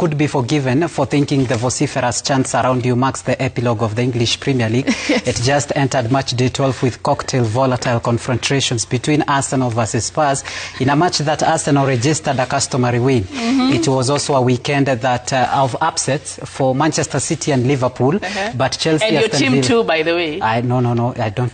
could be forgiven for thinking the vociferous chants around you marks the epilogue of the English Premier League. It just entered match day 12 with cocktail volatile confrontations between Arsenal versus Spurs in a match that Arsenal registered a customary win. It was also a weekend that of upsets for Manchester City and Liverpool, but Chelsea and your team too, by the way. No, I don't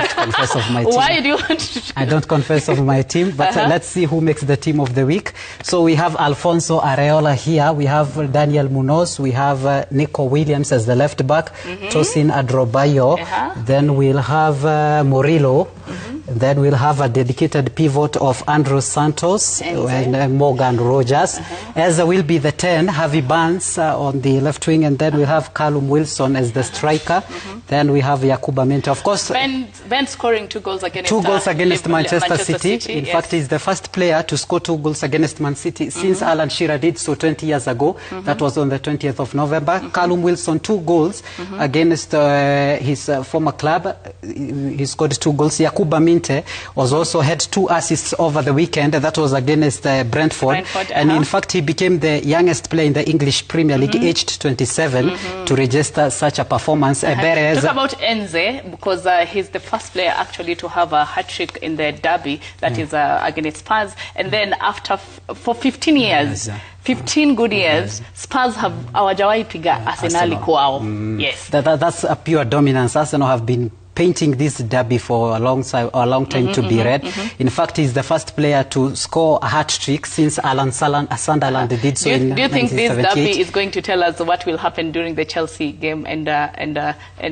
confess of my team. Why do you want to? I don't confess of my team, but let's see who makes the team of the week. So we have Alfonso Areola here, we have Daniel Munoz, we have Nico Williams as the left back, Tosin Adrobayo, then we'll have Murillo, then we'll have a dedicated pivot of Andrew Santos and Morgan Rogers. Ezra will be the 10, Harvey Barnes on the left wing, and then we'll have Callum Wilson as the striker. Then we have Yakuba Minte. Of course, Ben scoring 2 goals against Manchester City. In fact, he's the first player to score 2 goals against Man City since Alan Shearer did so 20 years ago. That was on the 20th of November. Callum Wilson, 2 goals against his former club. He scored 2 goals. Yakuba Minte was also had 2 assists over the weekend. That was against Brentford. And in fact, he became the youngest player in the English Premier League, aged 27, to register such a performance. Talk about Enze, because he's the first player actually to have a hat-trick in the derby, that is against Spurs. And then for 15 years, 15 good years, Spurs have hawajawai piga Arsenal kwao. Yes. That's a pure dominance. Arsenal have been painting this derby for a long time to be read. In fact, he's the first player to score a hat-trick since Alan Sunderland did so in 1978. Do you think this derby is going to tell us what will happen during the Chelsea game and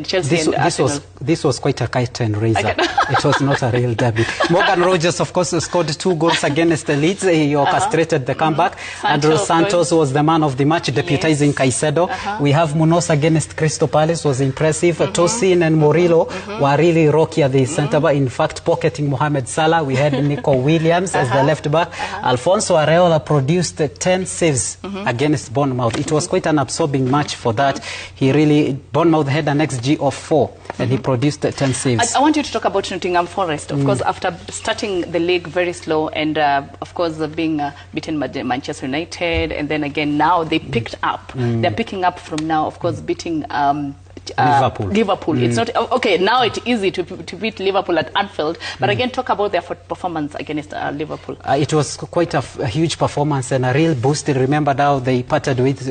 Chelsea and Arsenal? This was quite a curtain raiser. It was not a real derby. Morgan Rogers, of course, scored 2 goals against the Leeds. He orchestrated the comeback. Andrew Santos was the man of the match, deputizing Caicedo. We have Munoz against Crystal Palace, was impressive. Tosin and Murillo were really rocky at the centre back. In fact, pocketing Mohamed Salah. We had Nico Williams as the left back. Alfonso Areola produced 10 saves against Bournemouth. It was quite an absorbing match for that. Bournemouth had an XG of 4 and he produced 10 saves. I want you to talk about Nottingham Forest. Of course, after starting the league very slow and of course being beaten by Manchester United, and then again now they picked up. They're picking up from now, of course, beating Liverpool. It's not okay now. It's easy to beat Liverpool at Anfield, but again, talk about their performance against Liverpool. It was quite a huge performance and a real boost. Remember, now they parted ways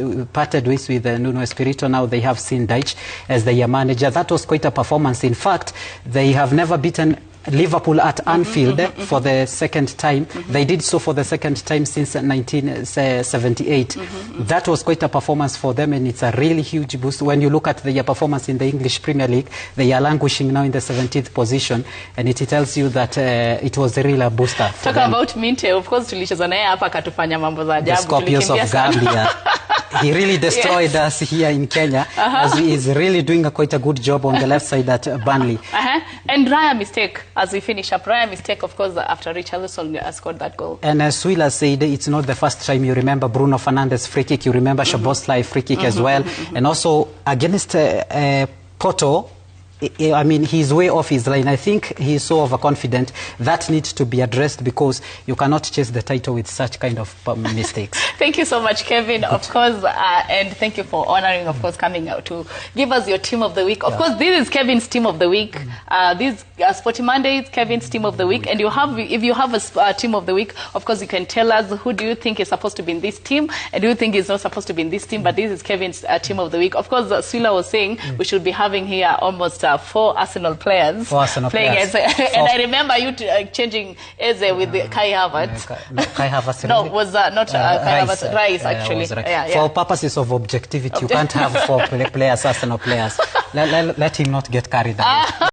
with Nuno Espirito. Now they have seen Deitch as their manager. That was quite a performance. In fact, they have never beaten Liverpool at Anfield for the second time. They did so for the second time since 1978. That was quite a performance for them, and it's a really huge boost. When you look at their performance in the English Premier League, they are languishing now in the 17th position, and it tells you that it was a real booster. Talk about Minte, of course, tulicheza naye hapa katufanya mambo za ajabu. The Scorpions of Gambia. He really destroyed us here in Kenya, as he is really doing quite a good job on the left side at Burnley. And Raya mistake, as we finish up, Raya mistake, of course, after Richarlison scored that goal. And as Swila said, it's not the first time. You remember Bruno Fernandes free kick, you remember Szoboszlai free kick as well. And also against Porto, I mean, he's way off his line. I think he's so overconfident. That needs to be addressed, because you cannot chase the title with such kind of mistakes. Thank you so much, Kevin, of course, and thank you for honoring, of course, coming out to give us your team of the week. Of course, this is Kevin's team of the week. This Sporty Monday is Kevin's team of the week, and if you have a team of the week, of course, you can tell us who do you think is supposed to be in this team, and who you think is not supposed to be in this team. But this is Kevin's team of the week. Of course, Swila was saying we should be having here almost 4 Arsenal players playing as and I remember you changing Eze with Kai Havertz. Kai Havertz. No, was not Kai Havertz. Rice, actually. For purposes of objectivity, you can't have 4 players, Arsenal players. Let him not get carried away.